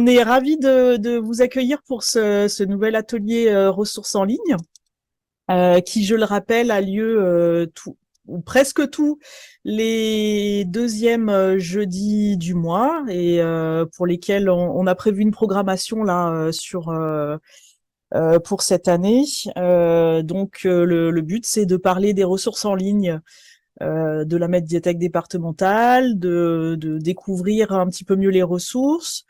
On est ravis de vous accueillir pour ce nouvel atelier ressources en ligne, qui, je le rappelle, a lieu ou presque tous les deuxièmes jeudis du mois et pour lesquels on a prévu une programmation là pour cette année. Le but, c'est de parler des ressources en ligne de la médiathèque départementale, de découvrir un petit peu mieux les ressources.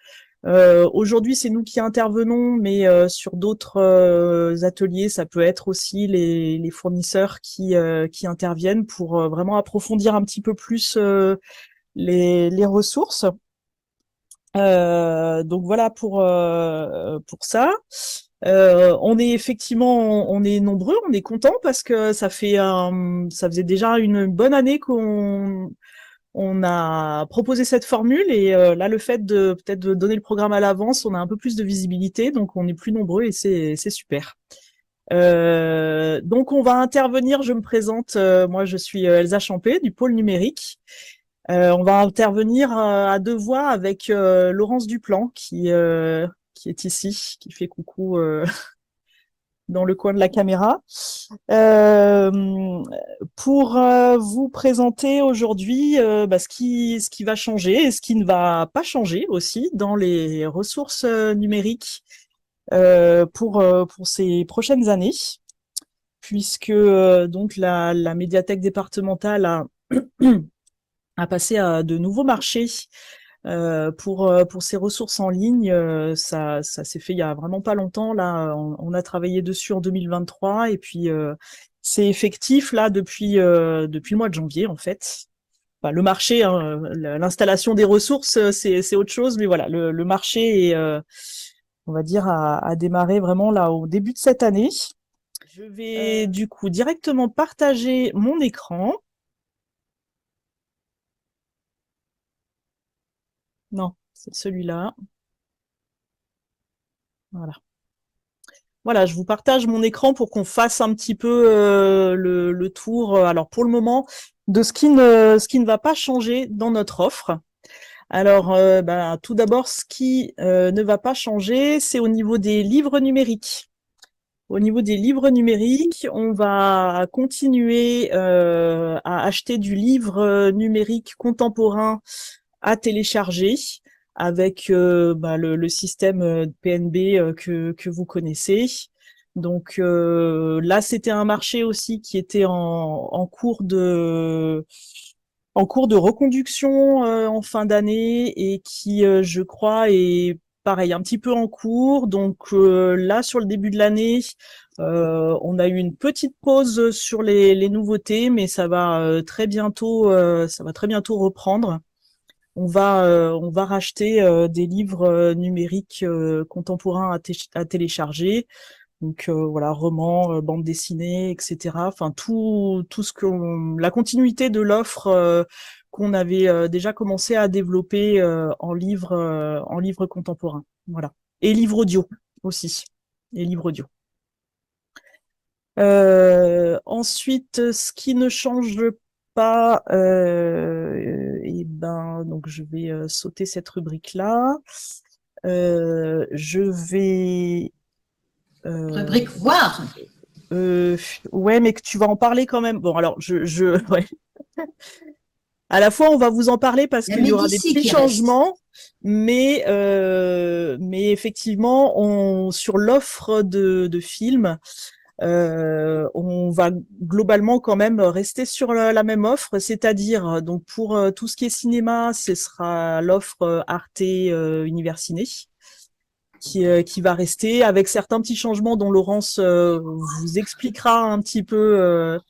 Aujourd'hui, c'est nous qui intervenons, mais sur d'autres ateliers, ça peut être aussi les fournisseurs qui interviennent pour vraiment approfondir un petit peu plus les ressources. Donc voilà pour ça. On est effectivement, on est nombreux, on est content parce que ça faisait déjà une bonne année qu'on a proposé cette formule et là le fait de peut-être de donner le programme à l'avance, on a un peu plus de visibilité, donc on est plus nombreux et c'est super. Donc on va intervenir, je me présente, moi je suis Elsa Champé du pôle numérique. On va intervenir à deux voix avec Laurence Duplan qui est ici, qui fait coucou dans le coin de la caméra. Pour vous présenter aujourd'hui ce qui va changer et ce qui ne va pas changer aussi dans les ressources numériques pour ces prochaines années, puisque donc la médiathèque départementale a passé à de nouveaux marchés pour ces ressources en ligne. Ça s'est fait il y a vraiment pas longtemps. Là, on a travaillé dessus en 2023 et puis c'est effectif là depuis le mois de janvier en fait. Enfin, le marché, hein, l'installation des ressources, c'est autre chose, mais voilà, le marché est, on va dire, a démarré vraiment là au début de cette année. Je vais du coup directement partager mon écran. Non, c'est celui-là. Voilà. Voilà, je vous partage mon écran pour qu'on fasse un petit peu le tour. Alors pour le moment, de ce qui ne va pas changer dans notre offre. Alors, tout d'abord, ce qui ne va pas changer, c'est au niveau des livres numériques. Au niveau des livres numériques, on va continuer à acheter du livre numérique contemporain à télécharger avec le système PNB que vous connaissez. Donc là, c'était un marché aussi qui était en cours de reconduction en fin d'année et qui, je crois, est pareil, un petit peu en cours. Donc là, sur le début de l'année, on a eu une petite pause sur les nouveautés, mais ça va très bientôt reprendre. On va racheter des livres numériques contemporains à télécharger. Donc voilà, romans, bandes dessinées, etc. Enfin tout ce que la continuité de l'offre qu'on avait déjà commencé à développer en livre contemporain. Voilà. Et livre audio aussi. Et livre audio. Ensuite, ce qui ne change pas, donc je vais sauter cette rubrique-là. Je vais Rubrique voir. ouais, mais que tu vas en parler quand même. Bon, alors, ouais. À la fois, on va vous en parler parce La qu'il y aura des Médicis petits qui reste. changements, mais effectivement, sur l'offre de films, on va globalement quand même rester sur la même offre, c'est-à-dire donc pour tout ce qui est cinéma, ce sera l'offre Arte Universiné qui va rester avec certains petits changements dont Laurence vous expliquera un petit peu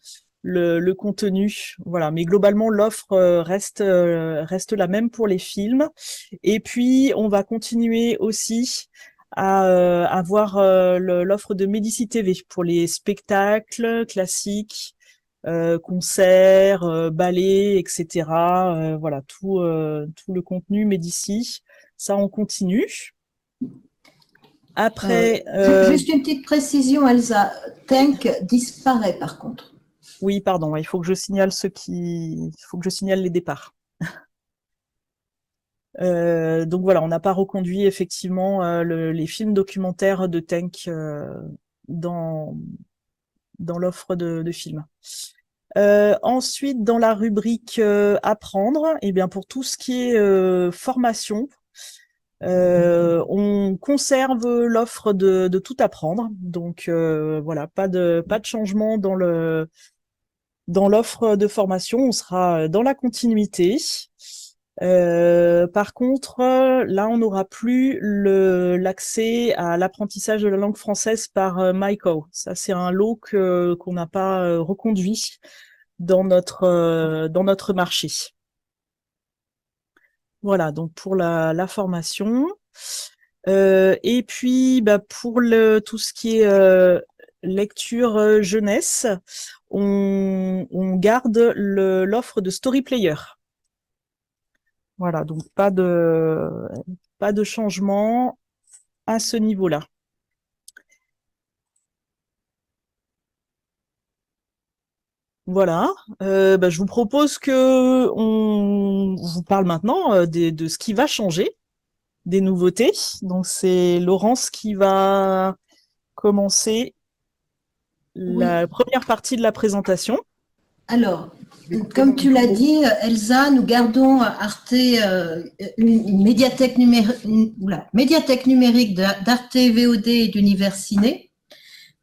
le contenu. Voilà, mais globalement l'offre reste la même pour les films. Et puis on va continuer aussi à avoir l'offre de Médicis TV pour les spectacles classiques, concerts, ballets, etc. Voilà, tout le contenu Médicis. Ça, on continue. Après, Juste une petite précision, Elsa. Tank disparaît par contre. oui, pardon, il faut que je signale il faut que je signale les départs. Donc voilà, on n'a pas reconduit effectivement les films documentaires de Tank dans, dans l'offre de films. Ensuite, dans la rubrique apprendre, eh bien pour tout ce qui est formation, on conserve l'offre de tout apprendre. Donc voilà, pas de changement dans l'offre de formation. On sera dans la continuité. Par contre, là, on n'aura plus l'accès à l'apprentissage de la langue française par MyCo. Ça, c'est un lot qu'on n'a pas reconduit dans notre marché. Voilà, donc pour la formation. Et puis, pour tout ce qui est lecture jeunesse, on garde l'offre de Story Player. Voilà, donc pas de changement à ce niveau-là. Voilà, je vous propose que on vous parle maintenant de ce qui va changer, des nouveautés. Donc c'est Laurence qui va commencer la première partie de la présentation. Alors, comme tu l'as dit, Elsa, nous gardons Arte, une médiathèque numérique d'Arte VOD et d'Univers Ciné.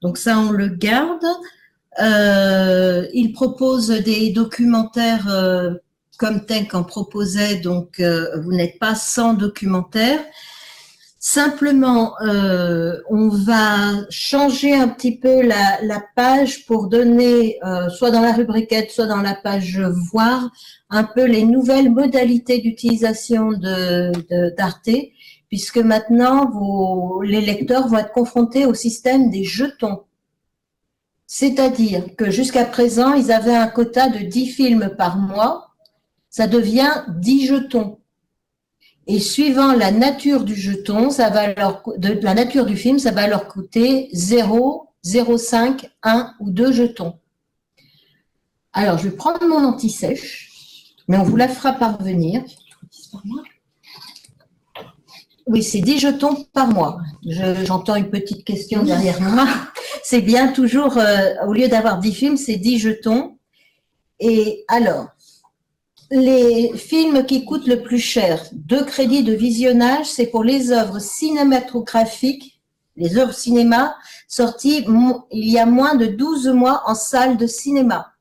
Donc ça, on le garde. Il propose des documentaires comme Tank en proposait, donc vous n'êtes pas sans documentaire. Simplement, on va changer un petit peu la page pour donner, soit dans la rubrique aide, soit dans la page voir, un peu les nouvelles modalités d'utilisation d'Arte, puisque maintenant, les lecteurs vont être confrontés au système des jetons. C'est-à-dire que jusqu'à présent, ils avaient un quota de 10 films par mois, ça devient 10 jetons. Et suivant la nature du jeton, la nature du film, ça va leur coûter 0, 0,5, 1 ou 2 jetons. Alors, je vais prendre mon anti-sèche, mais on vous la fera parvenir. Oui, c'est 10 jetons par mois. J'entends une petite question derrière moi. C'est bien toujours, au lieu d'avoir 10 films, c'est 10 jetons. Et alors, les films qui coûtent le plus cher, 2 crédits de visionnage, c'est pour les œuvres cinématographiques, les œuvres cinéma, sorties il y a moins de 12 mois en salle de cinéma.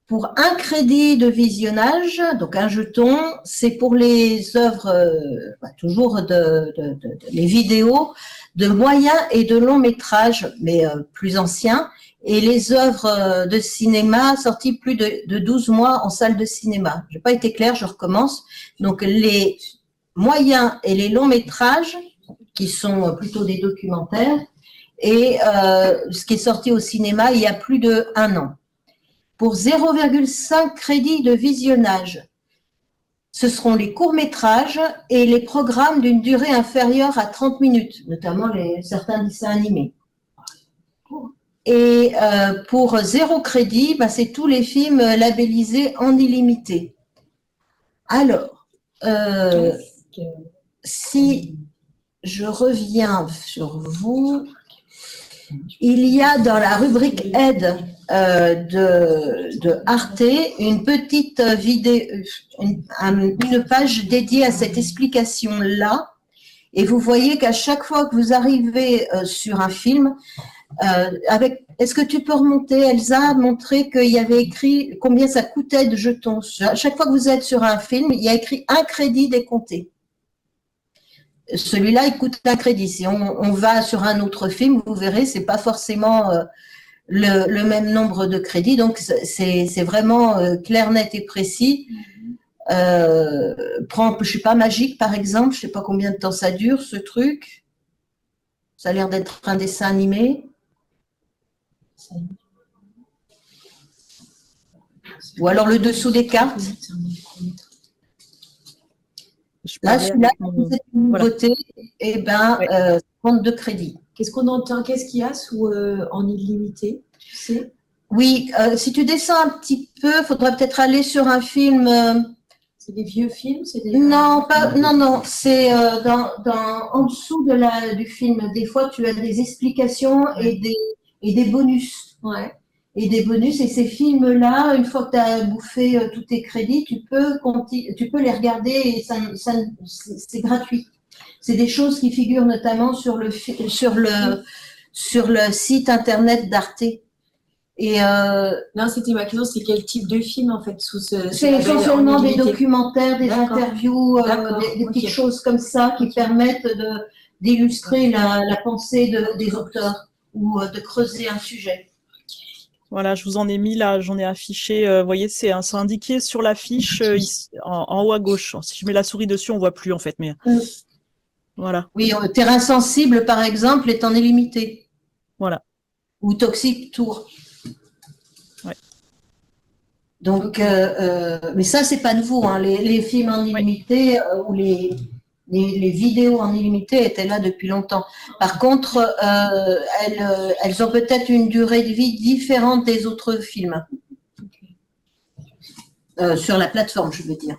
Pour 1 crédit de visionnage, donc un jeton, c'est pour les œuvres, toujours les vidéos de moyen et de long métrage, mais plus anciens, et les œuvres de cinéma sorties plus de 12 mois en salle de cinéma. Je n'ai pas été claire, je recommence. Donc, les moyens et les longs métrages, qui sont plutôt des documentaires, et ce qui est sorti au cinéma il y a plus d'1 an. Pour 0,5 crédits de visionnage, ce seront les courts-métrages et les programmes d'une durée inférieure à 30 minutes, notamment certains dessins animés. Et pour 0 crédit, c'est tous les films labellisés en illimité. Alors, si je reviens sur vous, il y a dans la rubrique aide de Arte une petite vidéo, une page dédiée à cette explication-là. Et vous voyez qu'à chaque fois que vous arrivez sur un film, est-ce que tu peux remonter, Elsa, montrer qu'il y avait écrit combien ça coûtait de jetons? À chaque fois que vous êtes sur un film, il y a écrit 1 crédit décompté. Celui-là, il coûte 1 crédit. Si on va sur un autre film, vous verrez, c'est pas forcément le même nombre de crédits. Donc, c'est vraiment clair, net et précis. Je sais pas, Magique, par exemple, je sais pas combien de temps ça dure, ce truc. Ça a l'air d'être un dessin animé. Ou alors le dessous des cartes. Là, celui-là, c'est une nouveauté, et compte de crédit. Qu'est-ce qu'on entend? Qu'est-ce qu'il y a sous en illimité, tu sais? Oui, si tu descends un petit peu, il faudrait peut-être aller sur un film. C'est des vieux films, c'est des... Non, non, c'est en dessous du film. Des fois, tu as des explications et des bonus. Ouais. Et des bonus. Et ces films-là, une fois que tu as bouffé tous tes crédits, tu peux les regarder et c'est gratuit. C'est des choses qui figurent notamment sur le site internet d'Arte. Et non, c'était ma question, c'est quel type de film en fait sous ce c'est label essentiellement en des illimité? documentaires, des D'accord. interviews, D'accord, des ok. petites choses comme ça qui permettent d'illustrer la pensée des auteurs ou de creuser un sujet. Voilà, je vous en ai mis là, j'en ai affiché. Vous voyez, c'est indiqué sur l'affiche ici, en haut à gauche. Si je mets la souris dessus, on voit plus en fait, mais voilà. Oui, Terrain sensible, par exemple, est en illimité. Voilà. Ou Toxic Tour. Ouais. Donc, mais ça, c'est pas nouveau. Hein. Les films en illimité ou les vidéos en illimité étaient là depuis longtemps. Par contre, elles ont peut-être une durée de vie différente des autres films. Sur la plateforme, je veux dire.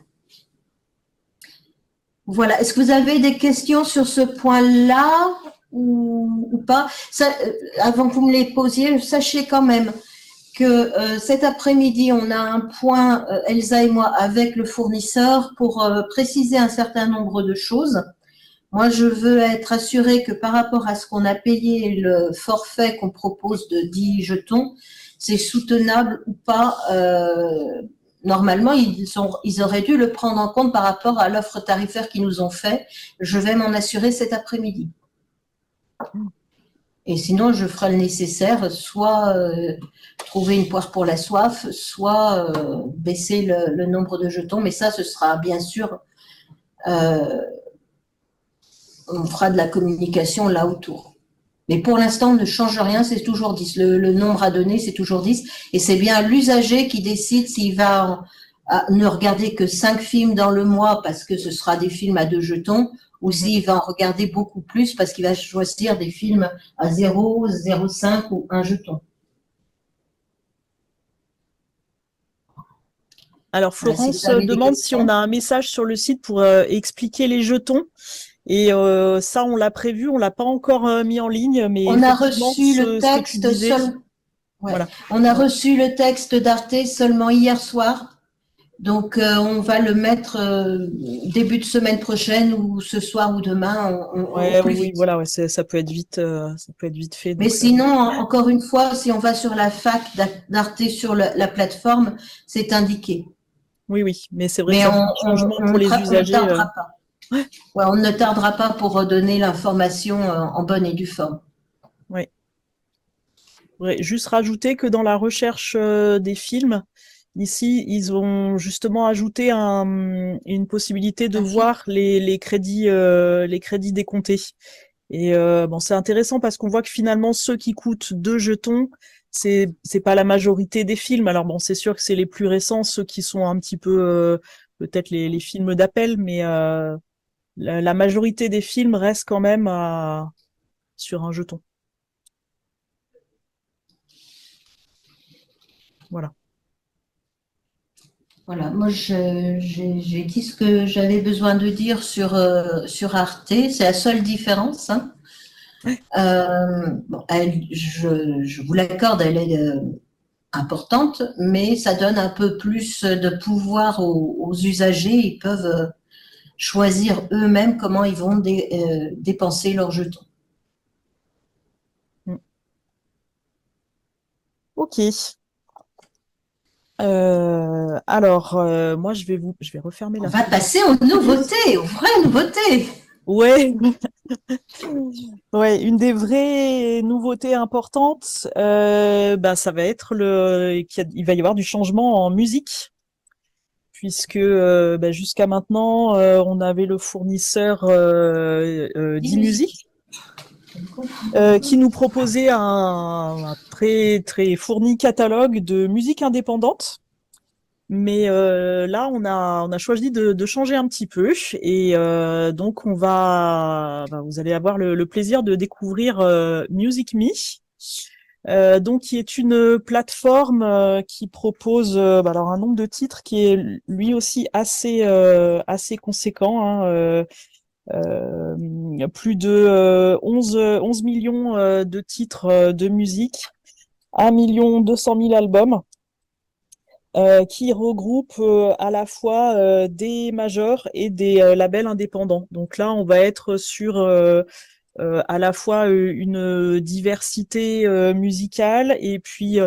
Voilà. Est-ce que vous avez des questions sur ce point-là ou pas? Ça, avant que vous me les posiez, sachez quand même que cet après-midi, on a un point, Elsa et moi, avec le fournisseur pour préciser un certain nombre de choses. Moi, je veux être assurée que par rapport à ce qu'on a payé, le forfait qu'on propose de 10 jetons, c'est soutenable ou pas. Normalement, ils auraient dû le prendre en compte par rapport à l'offre tarifaire qu'ils nous ont fait. Je vais m'en assurer cet après-midi. Et sinon, je ferai le nécessaire, soit trouver une poire pour la soif, soit baisser le nombre de jetons. Mais ça, ce sera bien sûr, on fera de la communication là autour. Mais pour l'instant, on ne change rien, c'est toujours 10. Le nombre à donner, c'est toujours 10. Et c'est bien l'usager qui décide s'il va ne regarder que 5 films dans le mois parce que ce sera des films à 2 jetons, ou s'il va en regarder beaucoup plus parce qu'il va choisir des films à 0, 0,5 ou 1 jeton. Alors, Florence demande si on a un message sur le site pour expliquer les jetons. Et ça, on l'a prévu, on l'a pas encore mis en ligne, mais on a reçu le texte voilà. On a reçu le texte d'Arte seulement hier soir. Donc, on va le mettre début de semaine prochaine ou ce soir ou demain. Oui, voilà, ça peut être vite fait. Mais sinon, encore une fois, si on va sur la fac d'Arte sur la plateforme, c'est indiqué. Oui, mais c'est vrai que un changement pour les usagers. On ne tardera pas. Ouais, on ne tardera pas pour redonner l'information en bonne et due forme. Oui. Juste rajouter que dans la recherche des films, ici, ils ont justement ajouté une possibilité de voir les crédits décomptés. Et bon, c'est intéressant parce qu'on voit que finalement, ceux qui coûtent 2 jetons, c'est pas la majorité des films. Alors bon, c'est sûr que c'est les plus récents, ceux qui sont un petit peu peut-être les films d'appel, mais la majorité des films reste quand même sur un jeton. Voilà. Voilà, moi j'ai dit ce que j'avais besoin de dire sur Arte, c'est la seule différence. Hein. Bon, je vous l'accorde, elle est importante, mais ça donne un peu plus de pouvoir aux usagers. Ils peuvent choisir eux-mêmes comment ils vont dépenser leurs jetons. Ok. Alors, moi, je vais refermer la. On va passer aux nouveautés, aux vraies nouveautés. Ouais. Ouais, une des vraies nouveautés importantes, ça va être il va y avoir du changement en musique, puisque jusqu'à maintenant, on avait le fournisseur d'e-music qui nous proposait un très très fourni catalogue de musique indépendante. Mais là, on a choisi de changer un petit peu et donc vous allez avoir le plaisir de découvrir Music Me. donc qui est une plateforme qui propose alors un nombre de titres qui est lui aussi assez conséquent, hein, plus de 11 millions de titres de musique, 1 200 000 albums. Qui regroupe à la fois des majors et des labels indépendants. Donc là, on va être sur à la fois une diversité musicale et puis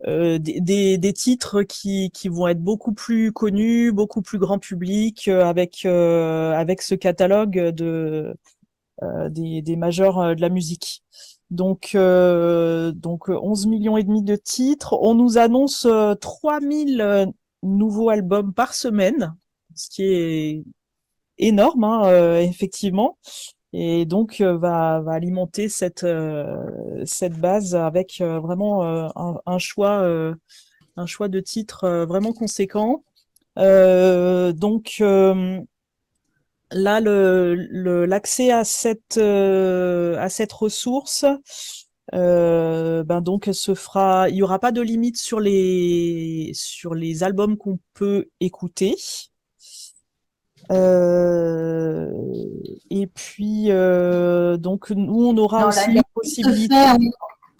des titres qui vont être beaucoup plus connus, beaucoup plus grand public, avec ce catalogue des majors de la musique. Donc 11 millions et demi de titres. On nous annonce 3000 nouveaux albums par semaine, ce qui est énorme, hein, effectivement. Et donc va alimenter cette base avec vraiment un choix de titres vraiment conséquent. Donc là, l'accès à cette ressource, ben donc se fera. Il y aura pas de limite sur les albums qu'on peut écouter. Et puis donc nous on aura Non, aussi la la limite se possibilité. fait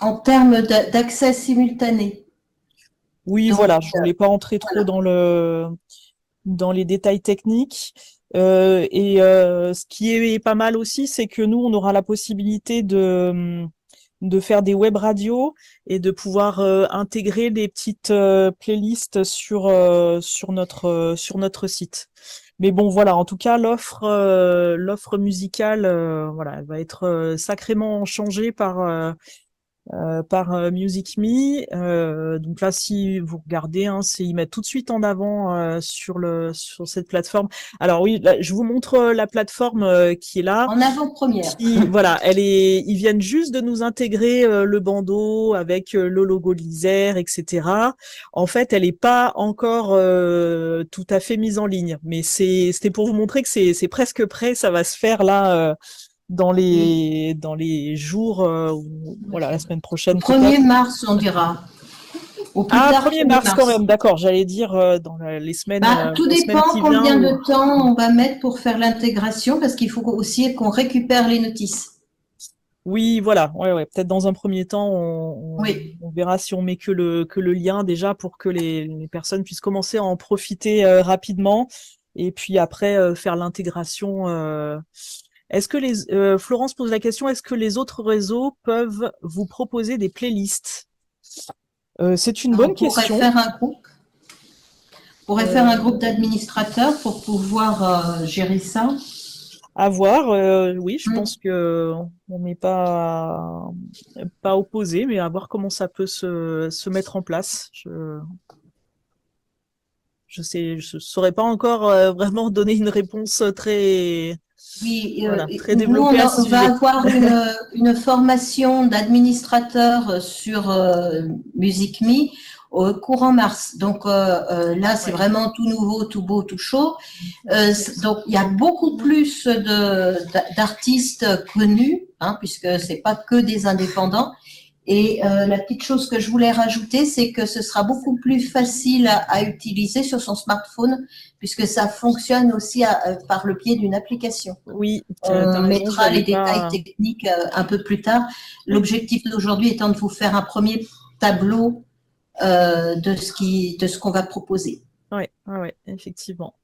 en termes d'accès simultané. Oui, Donc, voilà, je voulais pas entrer trop dans les détails techniques. Et ce qui est pas mal aussi, c'est que nous, on aura la possibilité de faire des web radios et de pouvoir intégrer des petites playlists sur notre site. Mais bon, voilà, en tout cas, l'offre musicale, voilà, elle va être sacrément changée par Music Me. Donc là, si vous regardez, hein, ils mettent tout de suite en avant sur cette plateforme. Alors oui, là, je vous montre la plateforme qui est là. en avant-première. Voilà, ils viennent juste de nous intégrer le bandeau avec le logo de l'Isère, etc. En fait, elle n'est pas encore tout à fait mise en ligne, mais c'était pour vous montrer que c'est presque prêt. Ça va se faire là. Dans les jours, voilà, la semaine Le prochaine 1er peut-être. mars, on dira. Au plus Ah, tard, 1er 1er mars quand mars. même, d'accord, j'allais dire dans Tout la semaine dépend qui vient. combien de temps on va mettre pour faire l'intégration, parce qu'il faut aussi qu'on récupère les notices. Oui, voilà, ouais, peut-être dans un premier temps, Oui. on verra si on met que le lien déjà pour que les personnes puissent commencer à en profiter rapidement et puis après faire l'intégration. Florence pose la question, est-ce que les autres réseaux peuvent vous proposer des playlists? C'est une bonne On pourrait question. faire un groupe. On pourrait faire un groupe d'administrateurs pour pouvoir gérer ça. À voir, oui, je pense que on n'est pas opposé, mais à voir comment ça peut se mettre en place. Je saurais pas encore vraiment donner une réponse très Oui, très nous, développée à ce on va sujet. avoir une formation d'administrateur sur Music Me au courant mars. Donc là, c'est vraiment tout nouveau, tout beau, tout chaud. Donc il y a beaucoup plus d'artistes connus, hein, puisque c'est pas que des indépendants. Et la petite chose que je voulais rajouter, c'est que ce sera beaucoup plus facile à utiliser sur son smartphone, puisque ça fonctionne aussi par le biais d'une application. Oui, On t'as raison, mettra les détails techniques un peu plus tard. L'objectif d'aujourd'hui étant de vous faire un premier tableau de ce qu'on va proposer. Ouais, effectivement.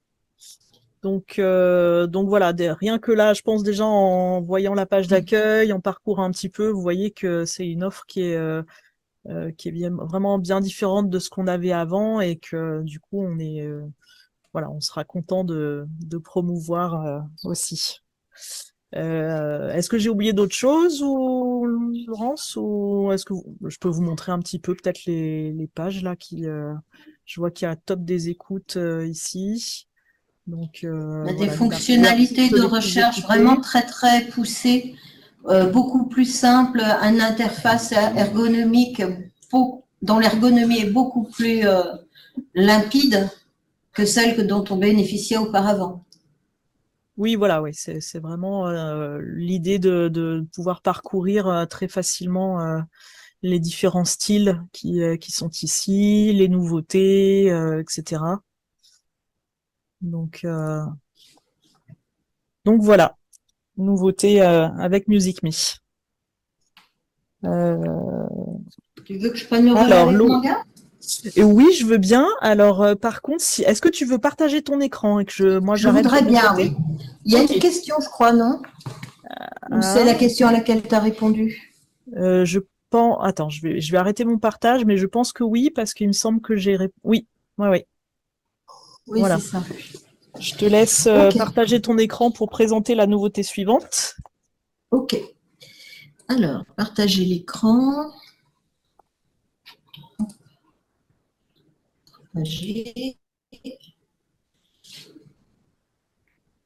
Donc voilà, rien que là, je pense déjà en voyant la page d'accueil, en parcourant un petit peu, vous voyez que c'est une offre qui est vraiment bien différente de ce qu'on avait avant et que du coup on sera content de promouvoir aussi. Est-ce que j'ai oublié d'autres choses ou Laurence, ou est-ce que je peux vous montrer un petit peu peut-être les pages là je vois qu'il y a top des écoutes ici. Donc On a des voilà, fonctionnalités de les plus recherche écoutés. vraiment très très poussées, beaucoup plus simples, une interface ergonomique dont l'ergonomie est beaucoup plus limpide que celle dont on bénéficiait auparavant. Oui, voilà, oui, c'est vraiment l'idée de pouvoir parcourir très facilement les différents styles qui sont ici, les nouveautés, etc. Donc, euh, donc voilà, nouveauté avec Music Me. Euh, Tu veux que je prenne le relais alors, avec Manga? et oui, je veux bien. Alors, par contre, est-ce que tu veux partager ton écran et que moi, Je j'arrête de voudrais mon bien, côté? oui. Il y a Ok. une question, je crois, non? Ou c'est Ah, la question à laquelle tu as répondu? je pense. Attends, je vais arrêter mon partage, mais je pense que oui, parce qu'il me semble que Oui, oui, oui. Oui, c'est Voilà. ça. Je te laisse Ok, partager ton écran pour présenter la nouveauté suivante. ok. Alors, partager l'écran. Partager.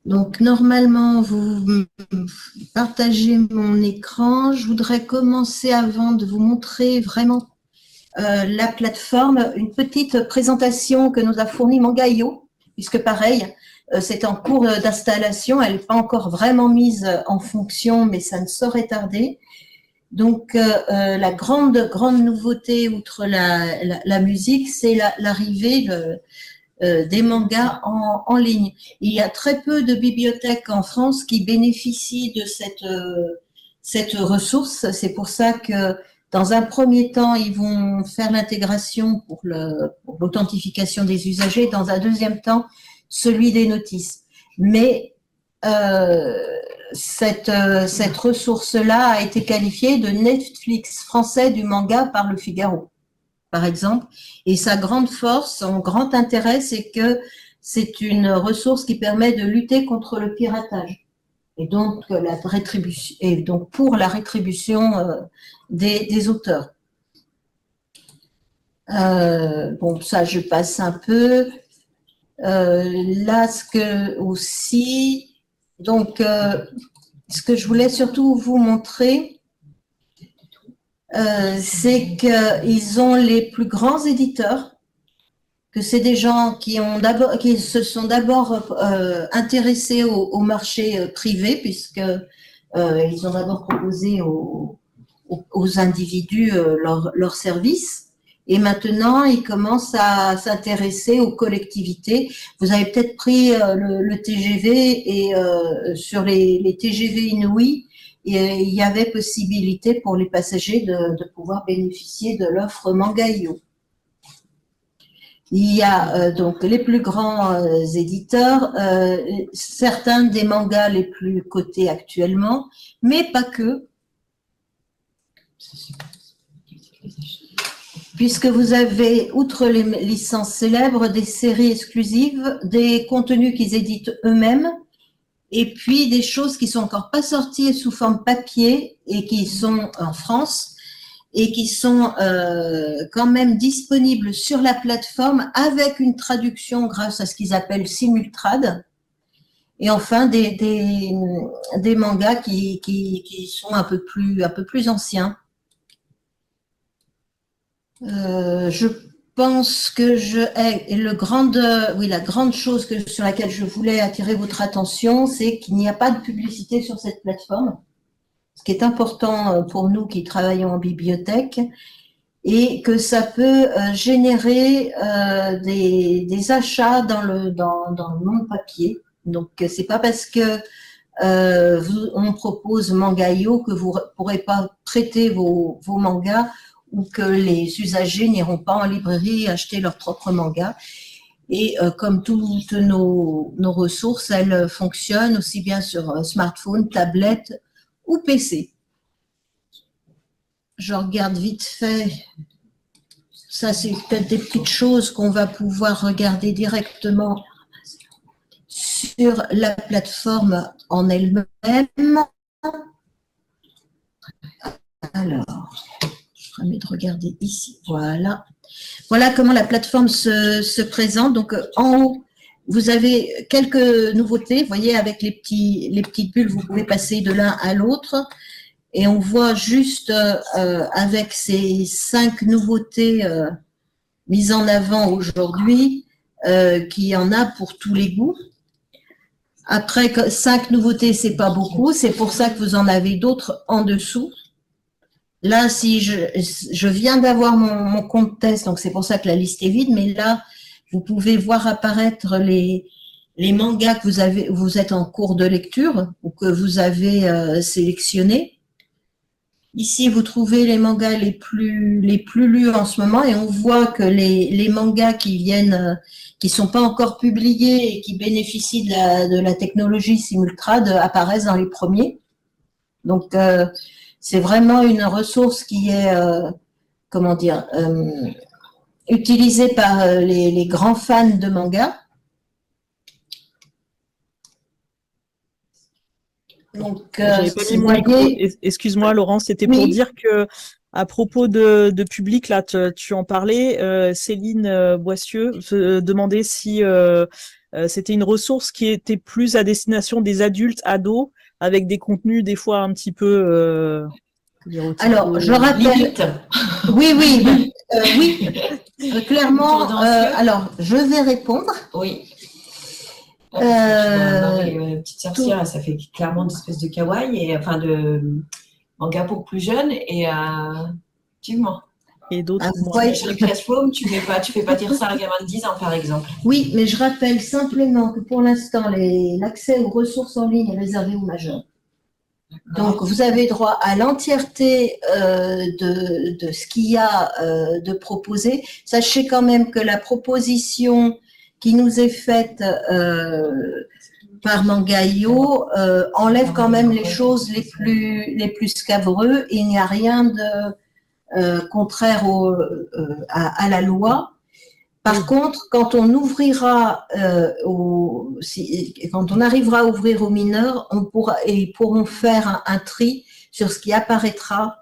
Donc, normalement, vous partagez mon écran. Je voudrais commencer avant de vous montrer vraiment la plateforme, une petite présentation que nous a fournie Mangaio, puisque pareil, c'est en cours d'installation, elle n'est pas encore vraiment mise en fonction, mais ça ne saurait tarder. Donc, la grande nouveauté, outre la musique, c'est l'arrivée des mangas en ligne. Il y a très peu de bibliothèques en France qui bénéficient de cette ressource. C'est pour ça que dans un premier temps, ils vont faire l'intégration pour l'authentification des usagers. Dans un deuxième temps, celui des notices. Mais euh, cette ressource-là a été qualifiée de Netflix français du manga par le Figaro, par exemple. Et sa grande force, son grand intérêt, c'est que c'est une ressource qui permet de lutter contre le piratage. Et donc, pour la rétribution des auteurs. Bon, ça, je passe un peu. Là, ce que je voulais surtout vous montrer, c'est qu'ils ont les plus grands éditeurs, que c'est des gens qui se sont d'abord intéressés au marché privé, puisque ils ont d'abord proposé aux individus leurs services. Et maintenant, ils commencent à s'intéresser aux collectivités. Vous avez peut-être pris le TGV et sur les TGV inouïs, il y avait possibilité pour les passagers de pouvoir bénéficier de l'offre Mangaio. Il y a donc les plus grands éditeurs, certains des mangas les plus cotés actuellement, mais pas que, puisque vous avez, outre les licences célèbres, des séries exclusives, des contenus qu'ils éditent eux-mêmes, et puis des choses qui sont encore pas sorties sous forme papier et qui sont en France et qui sont quand même disponibles sur la plateforme avec une traduction grâce à ce qu'ils appellent Simultrad. Et enfin, des mangas qui sont un peu plus anciens. Je pense que la grande chose sur laquelle je voulais attirer votre attention, c'est qu'il n'y a pas de publicité sur cette plateforme, ce qui est important pour nous qui travaillons en bibliothèque, et que ça peut générer des achats dans le monde papier. Donc, c'est pas parce que on propose Mangaio que vous ne pourrez pas prêter vos mangas ou que les usagers n'iront pas en librairie acheter leurs propres mangas. Et comme toutes nos ressources, elles fonctionnent aussi bien sur smartphone, tablette ou PC. Je regarde vite fait. Ça, c'est peut-être des petites choses qu'on va pouvoir regarder directement sur la plateforme en elle-même. Alors, je permets de regarder ici. Voilà. Voilà comment la plateforme se présente. Donc, en haut, vous avez quelques nouveautés. Vous voyez, avec les petites bulles, vous pouvez passer de l'un à l'autre. Et on voit juste avec ces 5 nouveautés mises en avant aujourd'hui qu'il y en a pour tous les goûts. Après, 5 nouveautés, c'est pas beaucoup. C'est pour ça que vous en avez d'autres en dessous. Là, si je viens d'avoir mon compte test, donc c'est pour ça que la liste est vide, mais là, vous pouvez voir apparaître les mangas que vous êtes en cours de lecture ou que vous avez sélectionnés. Ici, vous trouvez les mangas les plus lus en ce moment et on voit que les mangas qui sont pas encore publiés et qui bénéficient de la technologie Simultrad apparaissent dans les premiers. Donc, c'est vraiment une ressource qui est, utilisée par les grands fans de manga. Donc, J'avais pas mis mon micro. Excuse-moi, Laurence, c'était pour dire que à propos de public, là, tu en parlais. Céline Boissieu se demandait si c'était une ressource qui était plus à destination des adultes, ados, avec des contenus des fois un petit peu. Alors, je rappelle. Oui, clairement. Alors, je vais répondre. Oui. Petite sorcière, ça fait clairement une espèce de kawaii, enfin de manga pour plus jeunes, et effectivement. Et d'autres. Sur le Classroom, tu fais pas dire ça à un gamin de 10 ans, par exemple. Oui, mais je rappelle simplement que pour l'instant, l'accès aux ressources en ligne est réservé aux majeurs. Donc, vous avez droit à l'entièreté de ce qu'il y a de proposé. Sachez quand même que la proposition qui nous est faite par Manga.io enlève quand même les choses les plus scabreux et il n'y a rien de contraire à la loi. Par contre, quand on ouvrira quand on arrivera à ouvrir aux mineurs, ils pourront faire un tri sur ce qui apparaîtra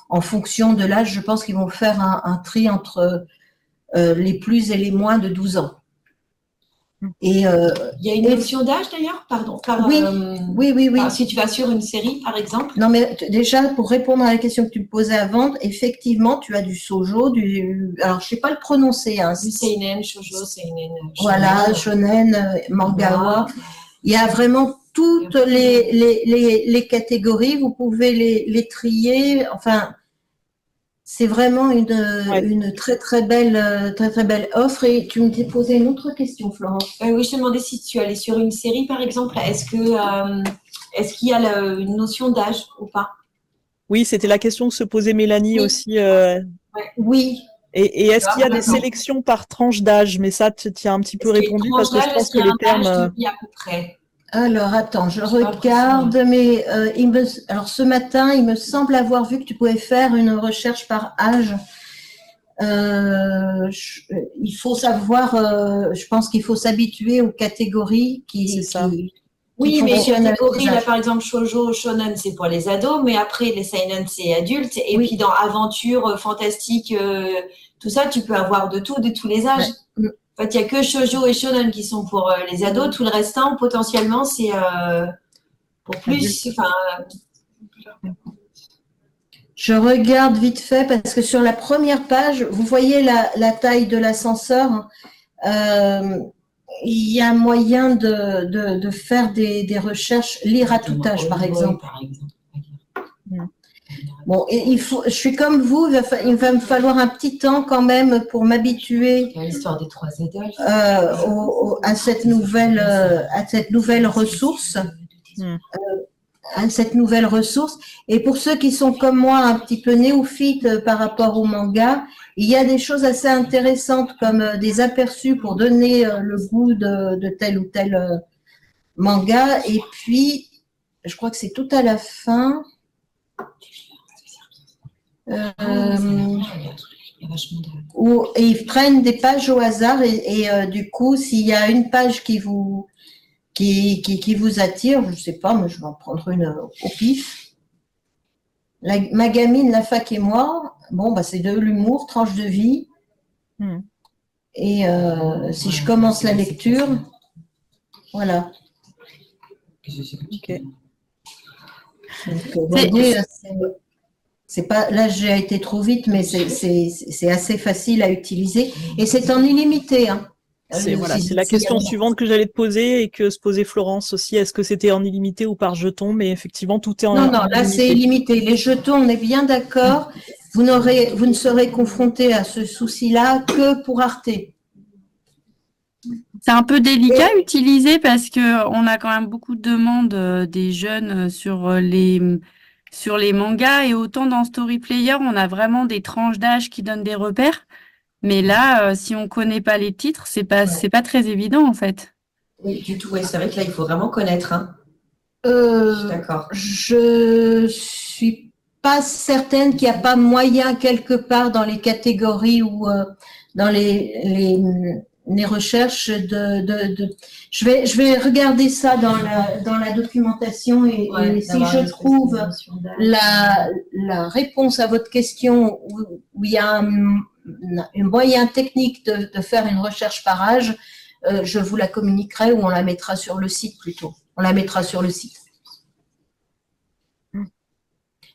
en fonction de l'âge. Je pense qu'ils vont faire un tri entre les plus et les moins de 12 ans. Et, il y a une notion d'âge d'ailleurs, pardon. Oui. Si tu vas sur une série, par exemple. Non, mais déjà, pour répondre à la question que tu me posais avant, effectivement, tu as du shoujo, alors je sais pas le prononcer. Hein, du seinen, shoujo, seinen. Voilà, shonen, mangawa. Il y a vraiment toutes les catégories. Vous pouvez les trier. Enfin, c'est vraiment une très belle offre. Et tu me posé une autre question, Florence. Oui, je te demandais si tu allais sur une série, par exemple, est-ce qu'il y a une notion d'âge ou pas? Oui, c'était la question que se posait Mélanie aussi. Oui. Et est-ce qu'il y a des sélections par tranche d'âge? Mais ça, tu y as un petit peu répondu parce que je pense que les termes. À peu près. Alors, attends, je regarde, mais alors ce matin, il me semble avoir vu que tu pouvais faire une recherche par âge. Il faut savoir, je pense qu'il faut s'habituer aux catégories Oui, mais les catégories, là, par exemple, shoujo, shonen, c'est pour les ados, mais après, les seinen, c'est adultes. Et puis, dans aventure, fantastique, tout ça, tu peux avoir de tous les âges. Ouais. En fait, il n'y a que shoujo et shonen qui sont pour les ados. Tout le restant, potentiellement, c'est pour plus. Je regarde vite fait parce que sur la première page, vous voyez la taille de l'ascenseur. Il y a moyen de faire des recherches, lire à tout âge, par exemple. Bon, et je suis comme vous, il va me falloir un petit temps quand même pour m'habituer à cette nouvelle ressource. À cette nouvelle ressource. Et pour ceux qui sont comme moi un petit peu néophytes par rapport au manga, il y a des choses assez intéressantes comme des aperçus pour donner le goût de tel ou tel manga. Et puis, je crois que c'est tout à la fin. Où ils prennent des pages au hasard et du coup, s'il y a une page qui vous attire, je ne sais pas, mais je vais en prendre une au pif. Ma gamine, la fac et moi, bon, c'est de l'humour, tranche de vie. Et si je commence la lecture, voilà. Okay. Donc, c'est pas, là, j'ai été trop vite, mais c'est assez facile à utiliser. Et c'est en illimité. Hein. C'est la question suivante que j'allais te poser et que se posait Florence aussi. Est-ce que c'était en illimité ou par jeton? Mais effectivement, tout est en Non, là, c'est illimité. Les jetons, on est bien d'accord. Vous ne serez confronté à ce souci-là que pour Arte. C'est un peu délicat à utiliser parce que on a quand même beaucoup de demandes des jeunes sur les mangas, et autant dans Story Player, on a vraiment des tranches d'âge qui donnent des repères. Mais là, si on connaît pas les titres, c'est pas très évident en fait. Oui, du tout. Ouais, c'est vrai que là, il faut vraiment connaître. Hein. Je suis d'accord. Je suis pas certaine qu'il n'y a pas moyen quelque part dans les catégories ou dans les recherches je vais regarder ça dans la documentation et si je trouve la réponse à votre question où il y a un moyen technique de faire une recherche par âge, je vous la communiquerai ou on la mettra sur le site plutôt. On la mettra sur le site.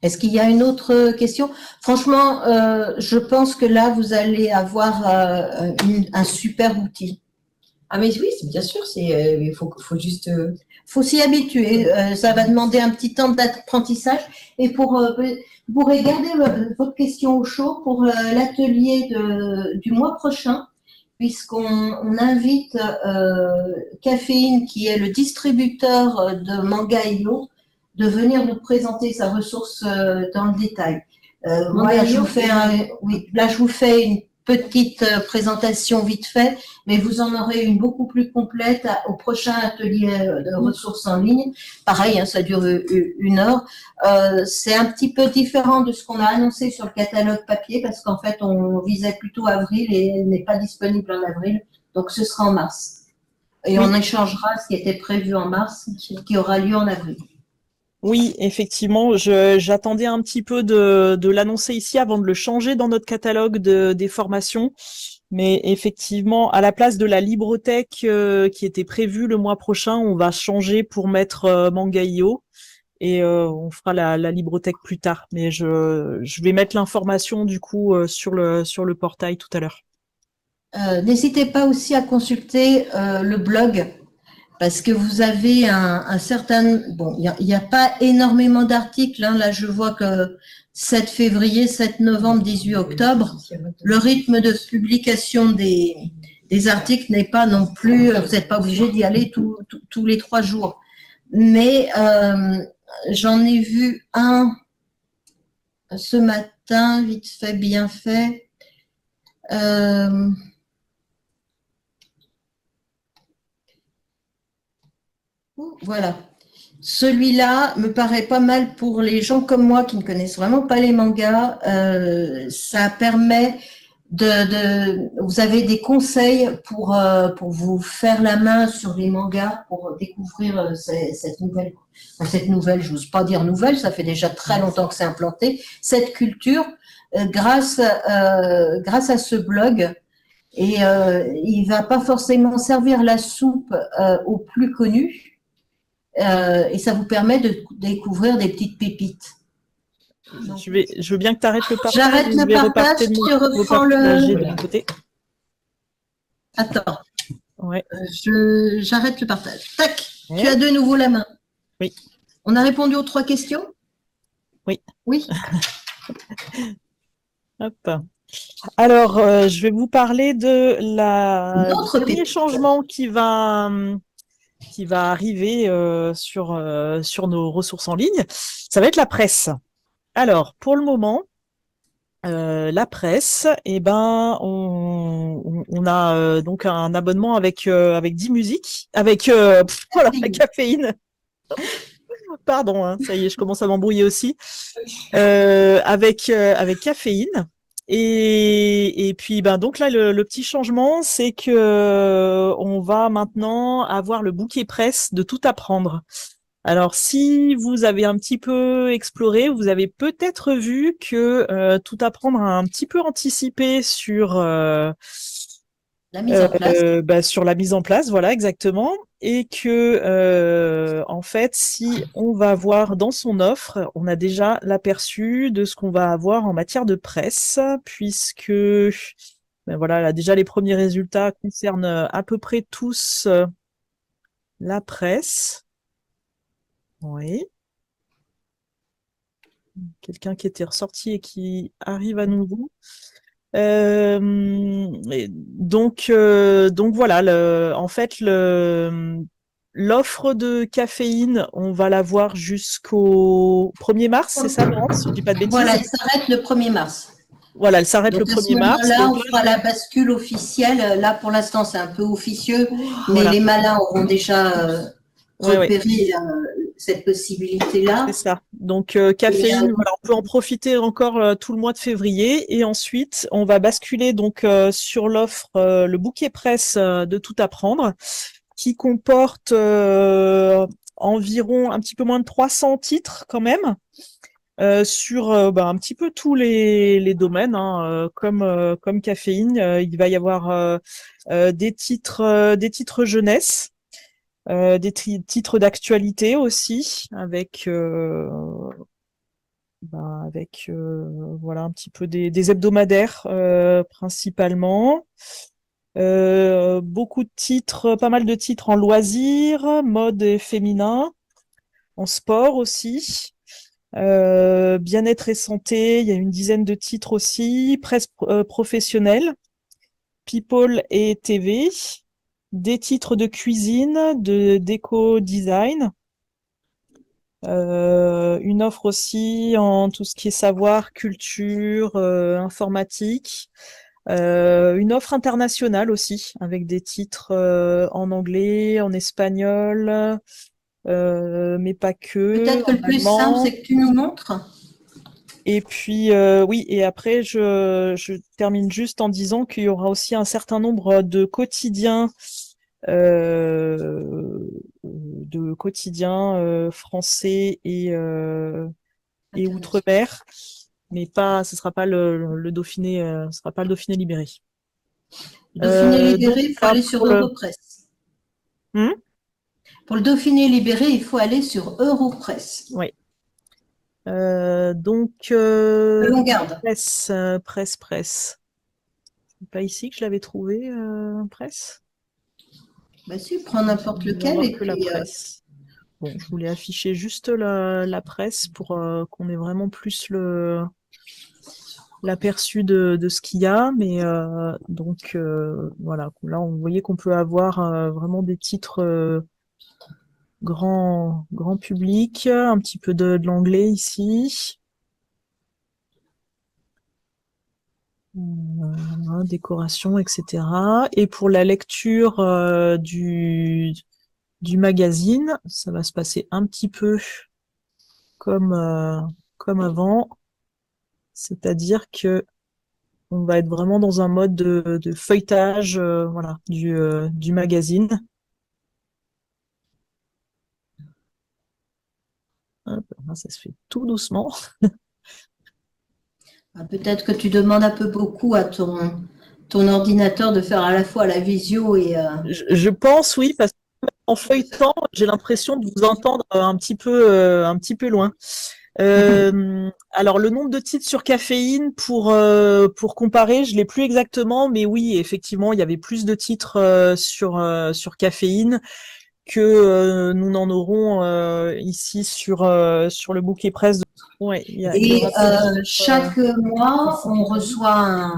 Est-ce qu'il y a une autre question? Franchement, je pense que là, vous allez avoir un super outil. Ah mais oui, bien sûr, il faut juste… faut s'y habituer. Ça va demander un petit temps d'apprentissage. Et vous pourrez garder votre question au chaud pour l'atelier du mois prochain, puisqu'on invite Caféine, qui est le distributeur de Manga.io, de venir nous présenter sa ressource dans le détail. Là, je vous fais une petite présentation vite fait, mais vous en aurez une beaucoup plus complète au prochain atelier de ressources en ligne. Pareil, hein, ça dure 1 heure. C'est un petit peu différent de ce qu'on a annoncé sur le catalogue papier, parce qu'en fait, on visait plutôt avril et elle n'est pas disponible en avril, donc ce sera en mars. Et on échangera ce qui était prévu en mars, qui aura lieu en avril. Oui, effectivement, j'attendais un petit peu de l'annoncer ici avant de le changer dans notre catalogue des formations. Mais effectivement, à la place de la Librothèque qui était prévue le mois prochain, on va changer pour mettre Manga.io et on fera la Librothèque plus tard. Mais je vais mettre l'information du coup sur le portail tout à l'heure. N'hésitez pas aussi à consulter le blog, parce que vous avez un certain… Bon, il n'y a pas énormément d'articles. Hein. Là, je vois que 7 février, 7 novembre, 18 octobre. Le rythme de publication des articles n'est pas non plus… Vous n'êtes pas obligé d'y aller tous les 3 jours. Mais j'en ai vu un ce matin, vite fait, bien fait. Voilà. Celui-là me paraît pas mal pour les gens comme moi qui ne connaissent vraiment pas les mangas. Ça permet vous avez des conseils pour vous faire la main sur les mangas, pour découvrir cette nouvelle, j'ose pas dire nouvelle, ça fait déjà très longtemps que c'est implanté, cette culture, grâce à ce blog. Et il va pas forcément servir la soupe aux plus connus. Et ça vous permet de découvrir des petites pépites. Je veux bien que tu arrêtes le partage. J'arrête le partage, tu reprends de mon côté. Attends. Ouais. J'arrête le partage. Tac, ouais. Tu as de nouveau la main. Oui. On a répondu aux 3 questions? Oui. Oui. Hop. Alors, je vais vous parler de du dernier changement qui va arriver sur nos ressources en ligne. Ça va être la presse. Alors, pour le moment, la presse, on a donc un abonnement avec 10 musiques, avec voilà, la Caféine. Pardon, hein, ça y est, je commence à m'embrouiller aussi. Avec Caféine. Et puis donc là le petit changement, c'est que on va maintenant avoir le bouquet presse de Tout apprendre. Alors si vous avez un petit peu exploré, vous avez peut-être vu que Tout apprendre a un petit peu anticipé sur la mise en place. Sur la mise en place, voilà exactement, et que en fait, si on va voir dans son offre, on a déjà l'aperçu de ce qu'on va avoir en matière de presse, puisque Mais voilà, là, déjà les premiers résultats concernent à peu près tous la presse. Oui. Quelqu'un qui était ressorti et qui arrive à nouveau. Donc voilà, en fait, l'offre de caféine, on va la voir jusqu'au 1er mars, c'est ça, Laurence, si je dis pas de bêtises? Voilà, elle s'arrête le 1er mars. Voilà, elle s'arrête le Donc, à ce 1er mars. moment-là, Donc on fera la bascule officielle. Là, pour l'instant, c'est un peu officieux, mais voilà. les malins auront déjà Ouais, repéré cette possibilité-là. C'est ça. Donc, caféine, voilà, on peut en profiter encore tout le mois de février. Et ensuite, on va basculer donc sur l'offre, le bouquet presse de Tout apprendre, qui comporte environ un petit peu moins de 300 titres quand même, sur un petit peu tous les domaines, hein, comme caféine. Il va y avoir des titres jeunesse. Des titres d'actualité aussi, avec voilà un petit peu des hebdomadaires principalement. Beaucoup de titres, pas mal de titres en loisirs, mode et féminin, en sport aussi. Bien-être et santé, il y a une dizaine de titres aussi, presse professionnelle, people et TV, des titres de cuisine, de déco-design, une offre aussi en tout ce qui est savoir, culture, informatique, une offre internationale aussi, avec des titres en anglais, en espagnol, mais pas que, Peut-être que en le plus allemand. simple, c'est que tu nous montres. Et puis, oui, et après, je termine juste en disant qu'il y aura aussi un certain nombre de quotidiens français et outre-mer, mais pas, ce sera pas le Dauphiné, ce sera pas le Dauphiné libéré. Dauphiné libéré, il faut ça, aller sur Europresse. Pour le Dauphiné libéré, il faut aller sur Europresse. Oui. Presse. C'est pas ici que je l'avais trouvé, presse. Bah si, prends n'importe lequel et que la puis. presse. Bon, je voulais afficher juste la presse pour qu'on ait vraiment plus l'aperçu de ce qu'il y a, mais donc voilà, là on voyait qu'on peut avoir vraiment des titres grand public, un petit peu de l'anglais ici. Décoration, etc. Et pour la lecture du magazine, ça va se passer un petit peu comme avant, c'est-à-dire que on va être vraiment dans un mode de feuilletage, voilà, du magazine. Hop, ça se fait tout doucement. Peut-être que tu demandes un peu beaucoup à ton ordinateur de faire à la fois la visio et. Je pense, oui, parce qu'en feuilletant, j'ai l'impression de vous entendre un petit peu loin. Alors le nombre de titres sur caféine pour comparer, je l'ai plus exactement, mais oui, effectivement, il y avait plus de titres sur caféine que nous n'en aurons ici sur le bouquet presse. Ouais, chaque mois, on reçoit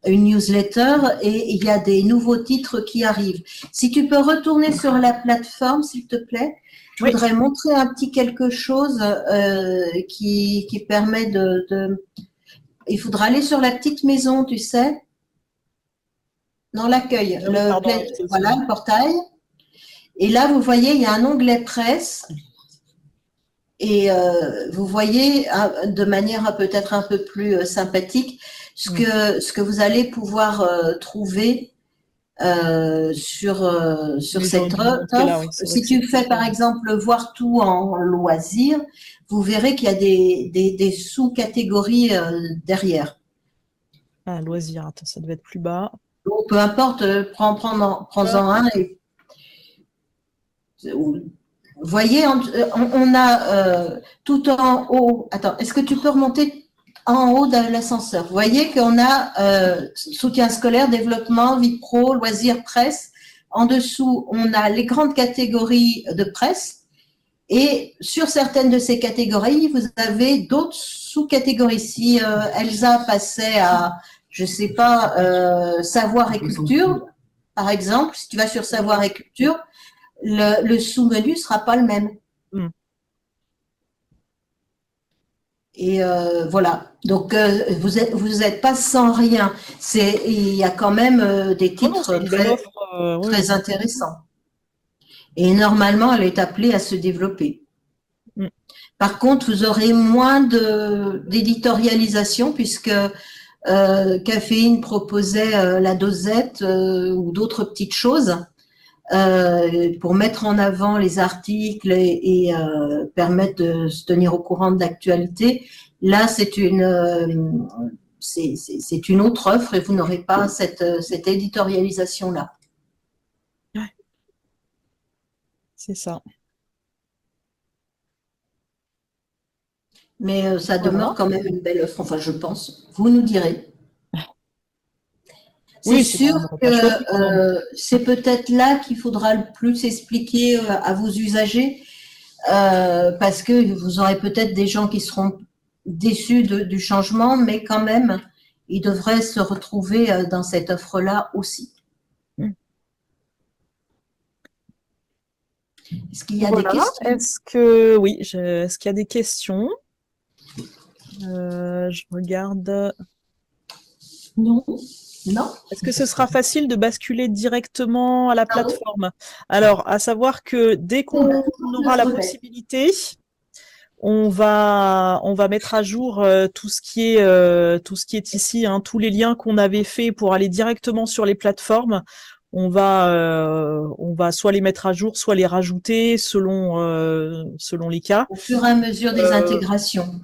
une newsletter et il y a des nouveaux titres qui arrivent. Si tu peux retourner sur la plateforme, s'il te plaît. Je voudrais montrer un petit quelque chose qui permet de. Il faudra aller sur la petite maison, tu sais, dans l'accueil, voilà, le portail. Et là, vous voyez, il y a un onglet presse. Et vous voyez, de manière peut-être un peu plus sympathique, ce que vous allez pouvoir trouver sur cette offre. Si tu fais par exemple voir tout en loisirs, vous verrez qu'il y a des sous-catégories derrière. Ah, loisirs, attends, ça devait être plus bas. Donc, peu importe, prends-en un. Vous voyez, on a tout en haut. Attends, est-ce que tu peux remonter en haut de l'ascenseur. Vous voyez qu'on a soutien scolaire, développement, vie pro, loisirs, presse. En dessous, on a les grandes catégories de presse. Et sur certaines de ces catégories, vous avez d'autres sous-catégories. Si Elsa passait à, je sais pas, savoir et culture, par exemple, si tu vas sur savoir et culture, le sous-menu sera pas le même. Et voilà. Donc vous êtes pas sans rien. Il y a quand même des titres très intéressants. Et normalement, elle est appelée à se développer. Par contre, vous aurez moins d'éditorialisation puisque Caféine proposait la dosette ou d'autres petites choses pour mettre en avant les articles et permettre de se tenir au courant de l'actualité. Là, c'est une autre offre et vous n'aurez pas cette éditorialisation-là. Ouais. C'est ça. Mais ça demeure quand même une belle offre, enfin je pense. Vous nous direz. C'est sûr que c'est peut-être là qu'il faudra le plus expliquer à vos usagers parce que vous aurez peut-être des gens qui seront déçus du changement, mais quand même, ils devraient se retrouver dans cette offre-là aussi. Est-ce qu'il y a des questions? Est-ce qu'il y a des questions? Je regarde. Non. Non. Est-ce que ce sera facile de basculer directement à la plateforme? Alors, à savoir que dès qu'on aura la possibilité, on va mettre à jour tout ce qui est ici, hein, tous les liens qu'on avait fait pour aller directement sur les plateformes. On va soit les mettre à jour, soit les rajouter selon les cas. Au fur et à mesure des intégrations.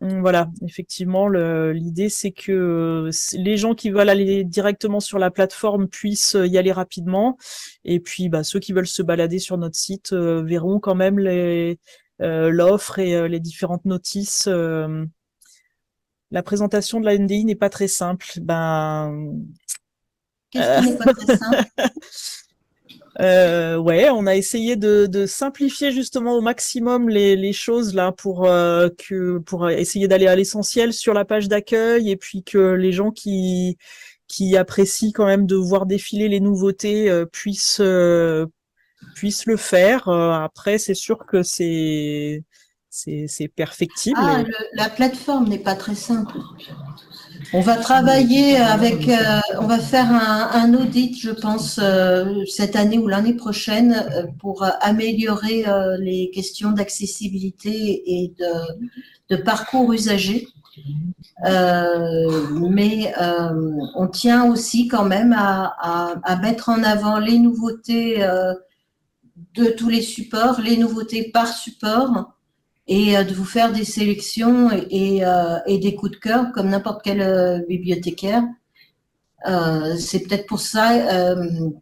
Voilà, effectivement, l'idée c'est que les gens qui veulent aller directement sur la plateforme puissent y aller rapidement, et puis ceux qui veulent se balader sur notre site verront quand même l'offre et les différentes notices. La présentation de la NDI n'est pas très simple. Qu'est-ce qui n'est pas très simple? Ouais, on a essayé de simplifier justement au maximum les choses là pour essayer d'aller à l'essentiel sur la page d'accueil, et puis que les gens qui apprécient quand même de voir défiler les nouveautés puissent le faire. Après, c'est sûr que c'est perfectible. La plateforme n'est pas très simple. On va travailler avec, on va faire un audit, je pense, cette année ou l'année prochaine pour améliorer les questions d'accessibilité et de parcours usager. Mais on tient aussi quand même à mettre en avant les nouveautés de tous les supports, les nouveautés par support, et de vous faire des sélections et des coups de cœur comme n'importe quel bibliothécaire. C'est peut-être pour ça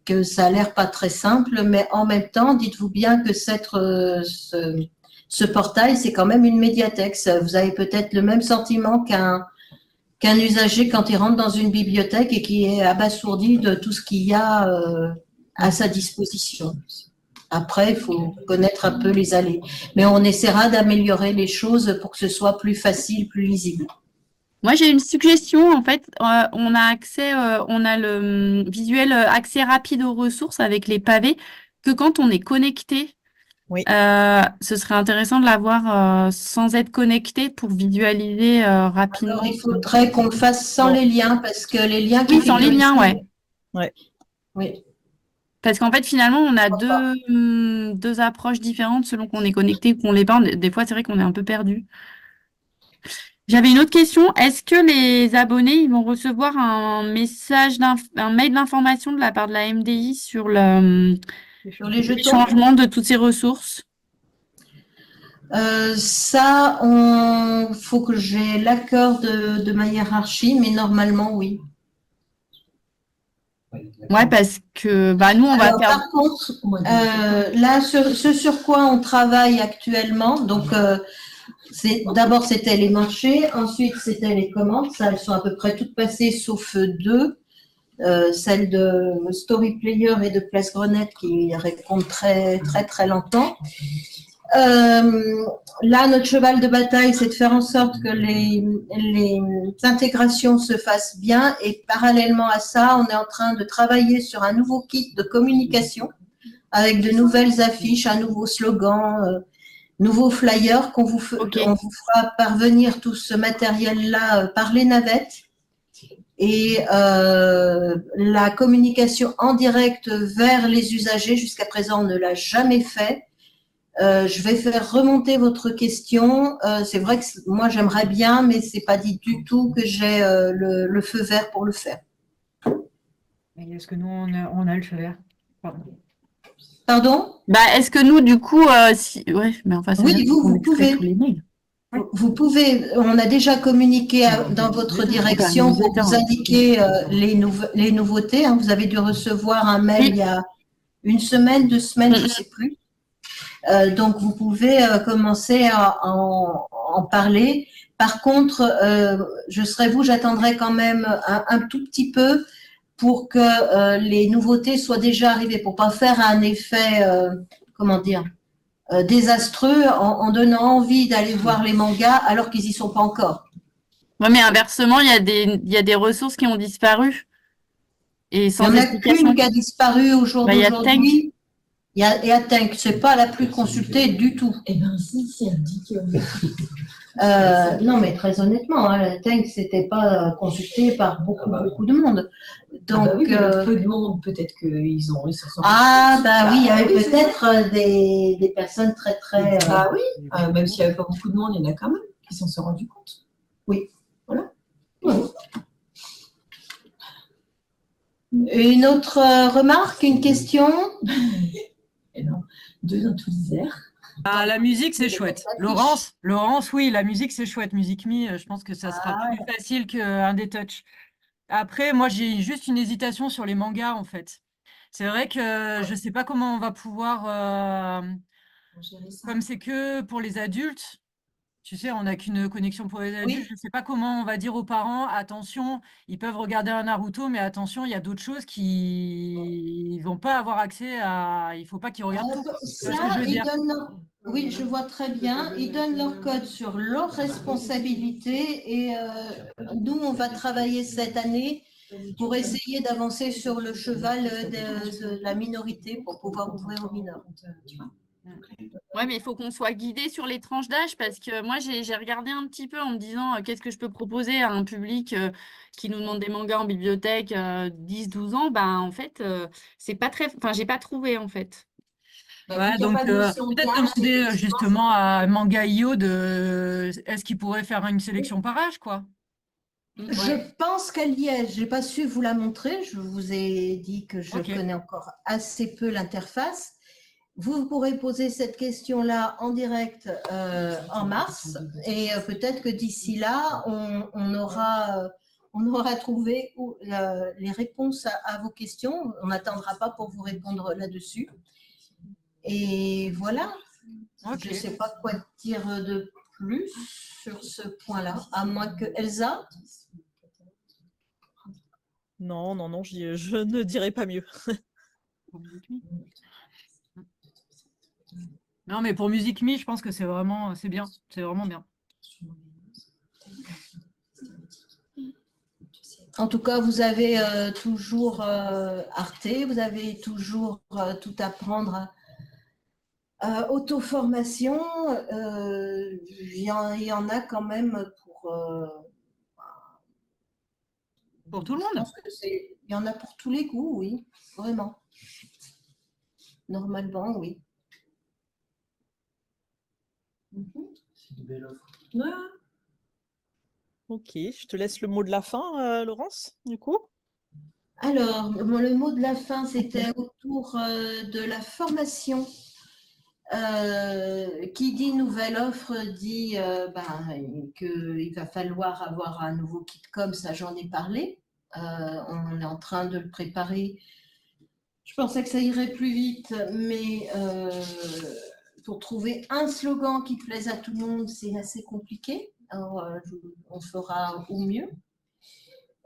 que ça a l'air pas très simple, mais en même temps, dites-vous bien que ce portail, c'est quand même une médiathèque. Vous avez peut-être le même sentiment qu'un usager quand il rentre dans une bibliothèque et qui est abasourdi de tout ce qu'il y a à sa disposition. Après, il faut connaître un peu les allées. Mais on essaiera d'améliorer les choses pour que ce soit plus facile, plus lisible. Moi, j'ai une suggestion. En fait, on a le visuel accès rapide aux ressources avec les pavés, que quand on est connecté, oui. Ce serait intéressant de l'avoir sans être connecté pour visualiser rapidement. Alors, il faudrait qu'on le fasse sans les liens, parce que les liens qui sans les liens, ouais. Oui. Parce qu'en fait, finalement, on a deux approches différentes selon qu'on est connecté ou qu'on l'est pas. Des fois, c'est vrai qu'on est un peu perdu. J'avais une autre question. Est-ce que les abonnés ils vont recevoir un mail d'information de la part de la MDI sur le changement de toutes ces ressources? Ça, faut que j'ai l'accord de ma hiérarchie, mais normalement, oui. Ouais, parce que nous, on va faire. Par contre, là, ce sur quoi on travaille actuellement, donc D'abord, c'était les marchés, ensuite, c'était les commandes. Ça, elles sont à peu près toutes passées, sauf deux. Celle de Story Player et de Place Grenette qui répondent très, très, très lentement. Là, notre cheval de bataille, c'est de faire en sorte que les intégrations se fassent bien. Et parallèlement à ça, on est en train de travailler sur un nouveau kit de communication avec de nouvelles affiches, un nouveau slogan, nouveaux flyers qu'on vous fera parvenir tout ce matériel-là par les navettes. Et la communication en direct vers les usagers, jusqu'à présent, on ne l'a jamais fait. Je vais faire remonter votre question. C'est vrai que moi, j'aimerais bien, mais c'est pas dit du tout que j'ai le feu vert pour le faire. Est-ce que nous, on a le feu vert? Pardon? Est-ce que nous, du coup, ouais, mais enfin, oui, vous pouvez. Tous les mails. Vous pouvez, on a déjà communiqué dans votre direction pour vous indiquer les nouveautés. Hein. Vous avez dû recevoir un mail il y a une semaine, 2 semaines, je ne sais plus. Donc, vous pouvez commencer à en parler. Par contre, je serais vous, j'attendrai quand même un tout petit peu pour que les nouveautés soient déjà arrivées, pour pas faire un effet, comment dire, désastreux en donnant envie d'aller voir les mangas alors qu'ils n'y sont pas encore. Oui, mais inversement, il y a des ressources qui ont disparu. Et sans il n'y en a qu'une qui a disparu au jour d'aujourd'hui. Il y a Tank, ce n'est pas la plus consultée du tout. Eh bien, si, elle dit que… non, mais très honnêtement, hein, Tank, ce n'était pas consulté par beaucoup de monde. Donc, oui, peu de monde, peut-être qu'ils ont… oui, il y avait peut-être des personnes très… oui, même s'il n'y avait pas beaucoup de monde, il y en a quand même qui s'en sont rendus compte. Oui. Voilà. Oui. Une autre remarque, une question? Et non, 2 dans tous les airs. La musique, c'est chouette. Laurence, oui, la musique, c'est chouette. Musique Me, je pense que ça sera plus facile qu'un des touch. Après, moi, j'ai juste une hésitation sur les mangas, en fait. C'est vrai que je ne sais pas comment on va pouvoir… comme c'est que pour les adultes, tu sais, on n'a qu'une connexion pour les adultes. Je ne sais pas comment on va dire aux parents, attention, ils peuvent regarder un Naruto, mais attention, il y a d'autres choses qui ne vont pas avoir accès à… Il ne faut pas qu'ils regardent tout. Oui, je vois très bien. Ils donnent leur code sur leur responsabilité et nous, on va travailler cette année pour essayer d'avancer sur le cheval de la minorité pour pouvoir ouvrir aux mineurs. Oui, mais il faut qu'on soit guidé sur les tranches d'âge parce que moi, j'ai regardé un petit peu en me disant qu'est-ce que je peux proposer à un public qui nous demande des mangas en bibliothèque 10-12 ans. En fait, c'est pas très… Enfin, j'ai pas trouvé, en fait. Donc peut-être demander justement à Manga.io est-ce qu'il pourrait faire une sélection par âge, quoi. Je pense qu'elle y est. Je n'ai pas su vous la montrer. Je vous ai dit que je connais encore assez peu l'interface. Vous pourrez poser cette question-là en direct en mars et peut-être que d'ici là, on aura trouvé les réponses à vos questions. On n'attendra pas pour vous répondre là-dessus. Et voilà. Je ne sais pas quoi dire de plus sur ce point-là, à moins que Elsa. Non, je ne dirai pas mieux. Non, mais pour Musique Me, je pense que c'est vraiment bien. C'est vraiment bien. En tout cas, vous avez toujours Arte, vous avez toujours tout à prendre. Auto-formation, il y en a quand même pour tout le monde. Il y en a pour tous les goûts, oui, vraiment. Normalement, oui. C'est une belle offre. Ouais. Ok, je te laisse le mot de la fin, Laurence, du coup. Alors, le mot de la fin, c'était autour de la formation. Qui dit nouvelle offre dit qu'il va falloir avoir un nouveau kit com, ça j'en ai parlé. On est en train de le préparer. Je pensais que ça irait plus vite, mais pour trouver un slogan qui plaise à tout le monde, c'est assez compliqué. Alors, on fera au mieux.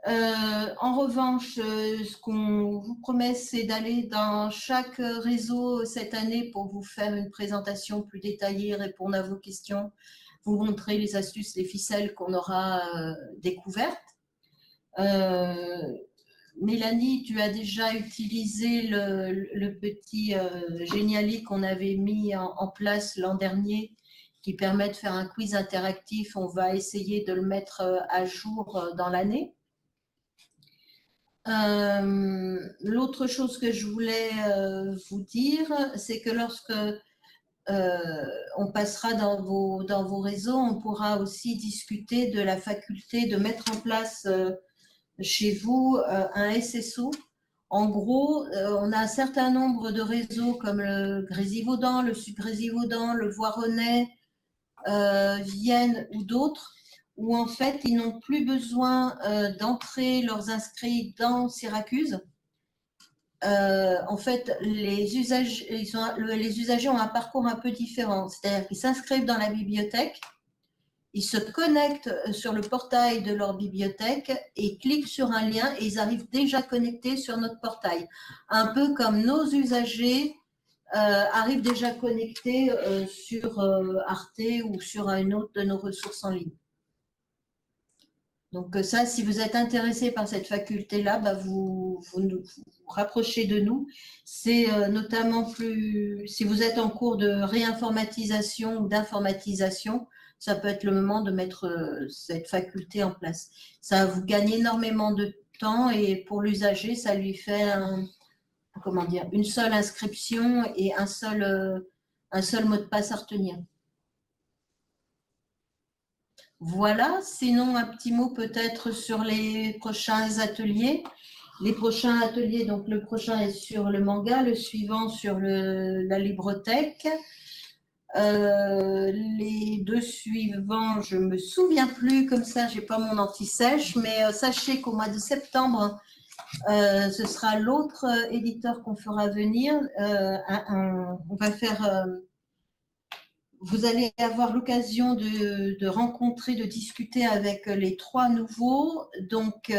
En revanche, ce qu'on vous promet, c'est d'aller dans chaque réseau cette année pour vous faire une présentation plus détaillée, répondre à vos questions, vous montrer les astuces, les ficelles qu'on aura découvertes. Mélanie, tu as déjà utilisé le petit Geniali qu'on avait mis en place l'an dernier, qui permet de faire un quiz interactif. On va essayer de le mettre à jour dans l'année. L'autre chose que je voulais vous dire, c'est que lorsque on passera dans vos réseaux, on pourra aussi discuter de la faculté de mettre en place chez vous un SSO. En gros, on a un certain nombre de réseaux comme le Grésivaudan, le Sud-Grésivaudan, le Voironnais, Vienne ou d'autres, où en fait, ils n'ont plus besoin d'entrer leurs inscrits dans Syracuse. En fait, les usagers ont un parcours un peu différent, c'est-à-dire qu'ils s'inscrivent dans la bibliothèque, ils se connectent sur le portail de leur bibliothèque et cliquent sur un lien et ils arrivent déjà connectés sur notre portail. Un peu comme nos usagers arrivent déjà connectés sur Arte ou sur une autre de nos ressources en ligne. Donc ça, si vous êtes intéressé par cette faculté-là, bah vous rapprochez de nous. C'est notamment plus, si vous êtes en cours de réinformatisation ou d'informatisation, ça peut être le moment de mettre cette faculté en place. Ça vous gagne énormément de temps et pour l'usager, ça lui fait une seule inscription et un seul mot de passe à retenir. Voilà, sinon un petit mot peut-être sur les prochains ateliers. Les prochains ateliers, donc le prochain est sur le manga, le suivant sur la librothèque. Les deux suivants, je me souviens plus, comme ça, j'ai pas mon anti-sèche, mais sachez qu'au mois de septembre, ce sera l'autre éditeur qu'on fera venir. On va faire... vous allez avoir l'occasion de rencontrer, de discuter avec les trois nouveaux. Donc,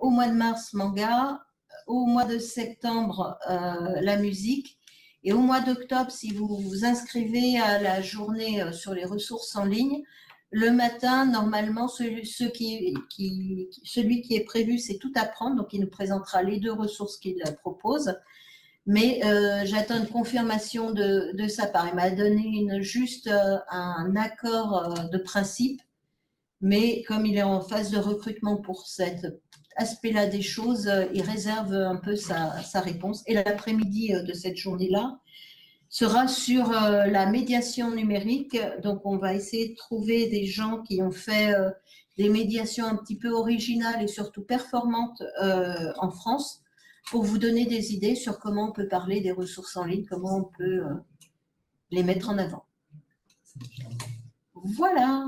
au mois de mars, manga. Au mois de septembre, la musique. Et au mois d'octobre, si vous vous inscrivez à la journée sur les ressources en ligne, le matin, normalement, celui qui est prévu, c'est Tout apprendre. Donc, il nous présentera les deux ressources qu'il propose. Mais j'attends une confirmation de sa part. Il m'a donné juste un accord de principe, mais comme il est en phase de recrutement pour cet aspect-là des choses, il réserve un peu sa réponse. Et l'après-midi de cette journée-là sera sur la médiation numérique. Donc, on va essayer de trouver des gens qui ont fait des médiations un petit peu originales et surtout performantes en France, pour vous donner des idées sur comment on peut parler des ressources en ligne, comment on peut les mettre en avant. Voilà.